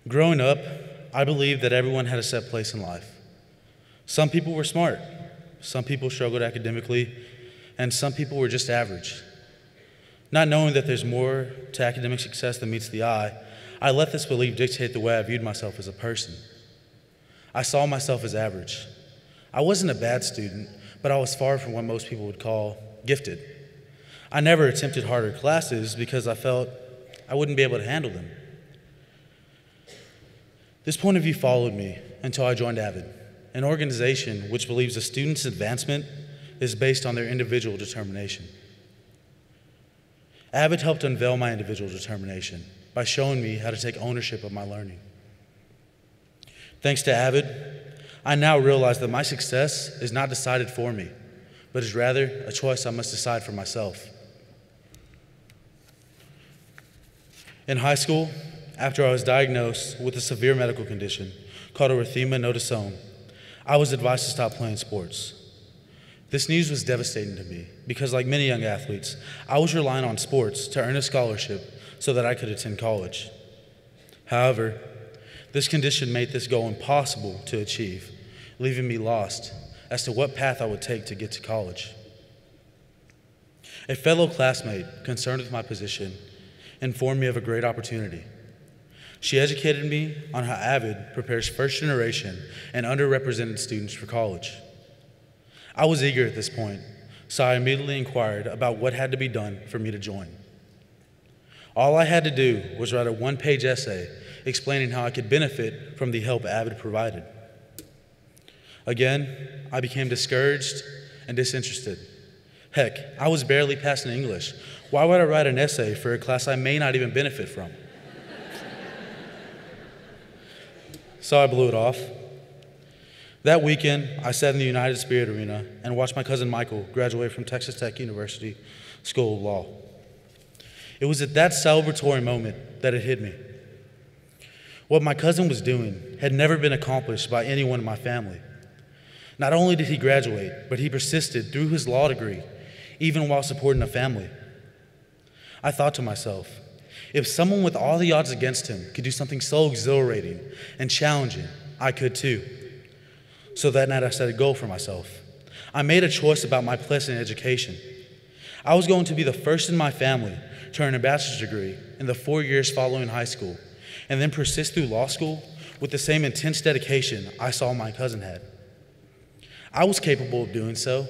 Growing up, I believed that everyone had a set place in life. Some people were smart, some people struggled academically, and some people were just average. Not knowing that there's more to academic success than meets the eye, I let this belief dictate the way I viewed myself as a person. I saw myself as average. I wasn't a bad student, but I was far from what most people would call gifted. I never attempted harder classes because I felt I wouldn't be able to handle them. This point of view followed me until I joined AVID, an organization which believes a student's advancement is based on their individual determination. AVID helped unveil my individual determination by showing me how to take ownership of my learning. Thanks to AVID, I now realize that my success is not decided for me, but is rather a choice I must decide for myself. In high school, after I was diagnosed with a severe medical condition called erythema nodosome, I was advised to stop playing sports. This news was devastating to me because, like many young athletes, I was relying on sports to earn a scholarship so that I could attend college. However, this condition made this goal impossible to achieve, leaving me lost as to what path I would take to get to college. A fellow classmate, concerned with my position, informed me of a great opportunity. She educated me on how AVID prepares first-generation and underrepresented students for college. I was eager at this point, so I immediately inquired about what had to be done for me to join. All I had to do was write a one-page essay explaining how I could benefit from the help AVID provided. Again, I became discouraged and disinterested. Heck, I was barely passing English. Why would I write an essay for a class I may not even benefit from? So I blew it off. That weekend, I sat in the United Spirit Arena and watched my cousin Michael graduate from Texas Tech University School of Law. It was at that celebratory moment that it hit me. What my cousin was doing had never been accomplished by anyone in my family. Not only did he graduate, but he persisted through his law degree, even while supporting a family. I thought to myself, if someone with all the odds against him could do something so exhilarating and challenging, I could too. So that night I set a goal for myself. I made a choice about my place in education. I was going to be the first in my family to earn a bachelor's degree in the 4 years following high school, and then persist through law school with the same intense dedication I saw my cousin had. I was capable of doing so,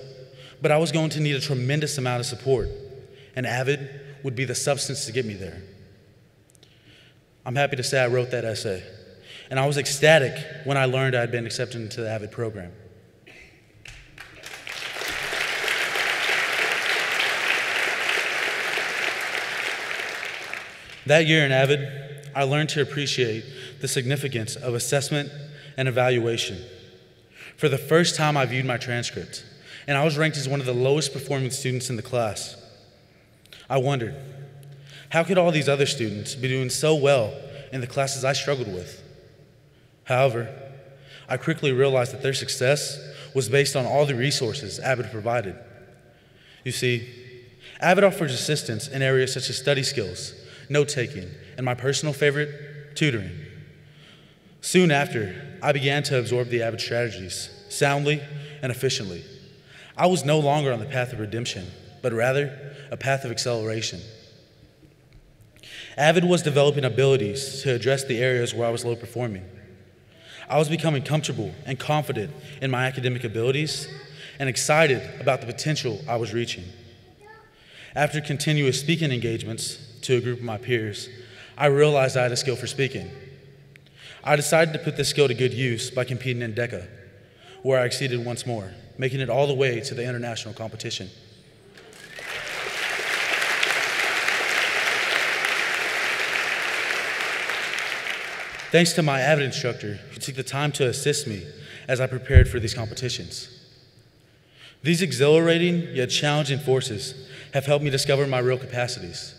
but I was going to need a tremendous amount of support, and AVID would be the substance to get me there. I'm happy to say I wrote that essay, and I was ecstatic when I learned I had been accepted into the AVID program. That year in AVID, I learned to appreciate the significance of assessment and evaluation. For the first time, I viewed my transcript, and I was ranked as one of the lowest performing students in the class. I wondered, how could all these other students be doing so well in the classes I struggled with? However, I quickly realized that their success was based on all the resources AVID provided. You see, AVID offers assistance in areas such as study skills, note-taking, and my personal favorite, tutoring. Soon after, I began to absorb the AVID strategies soundly and efficiently. I was no longer on the path of redemption, but rather a path of acceleration. AVID was developing abilities to address the areas where I was low performing. I was becoming comfortable and confident in my academic abilities and excited about the potential I was reaching. After continuous speaking engagements to a group of my peers, I realized I had a skill for speaking. I decided to put this skill to good use by competing in DECA, where I exceeded once more, making it all the way to the international competition. Thanks to my AVID instructor, who took the time to assist me as I prepared for these competitions. These exhilarating yet challenging forces have helped me discover my real capacities.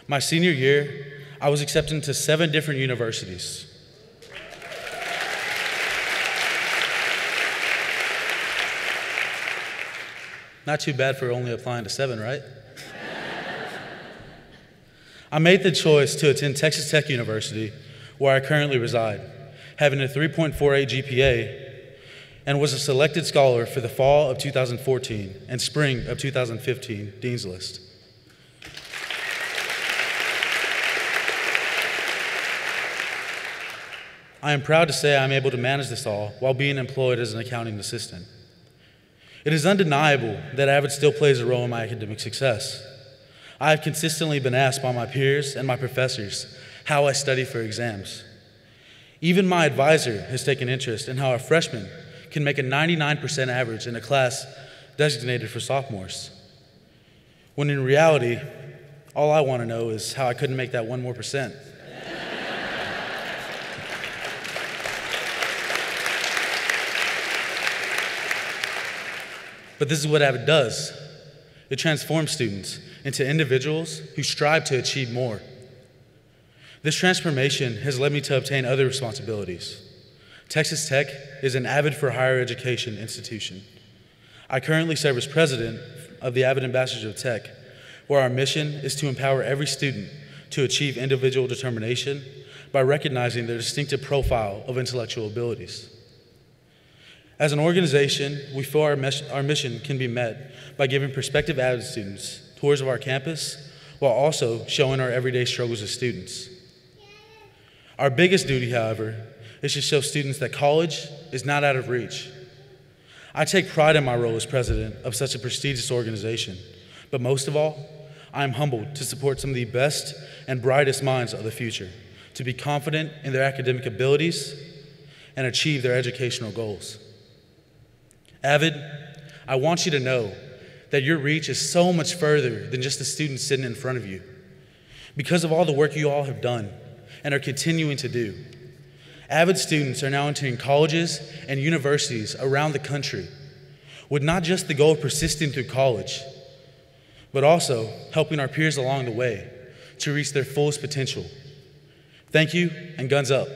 My senior year, I was accepted into 7 different universities. Not too bad for only applying to 7, right? I made the choice to attend Texas Tech University, where I currently reside, having a 3.48 GPA, and was a selected scholar for the fall of 2014 and spring of 2015 Dean's List. I am proud to say I am able to manage this all while being employed as an accounting assistant. It is undeniable that AVID still plays a role in my academic success. I have consistently been asked by my peers and my professors how I study for exams. Even my advisor has taken interest in how a freshman can make a 99% average in a class designated for sophomores, when in reality, all I want to know is how I couldn't make that 1% more. But this is what AVID does. It transforms students into individuals who strive to achieve more. This transformation has led me to obtain other responsibilities. Texas Tech is an AVID for higher education institution. I currently serve as president of the AVID Ambassadors of Tech, where our mission is to empower every student to achieve individual determination by recognizing their distinctive profile of intellectual abilities. As an organization, we feel our mission can be met by giving prospective AVID students tours of our campus while also showing our everyday struggles as students. Our biggest duty, however, is to show students that college is not out of reach. I take pride in my role as president of such a prestigious organization, but most of all, I am humbled to support some of the best and brightest minds of the future, to be confident in their academic abilities and achieve their educational goals. AVID, I want you to know that your reach is so much further than just the students sitting in front of you. Because of all the work you all have done and are continuing to do, AVID students are now entering colleges and universities around the country with not just the goal of persisting through college, but also helping our peers along the way to reach their fullest potential. Thank you, and guns up.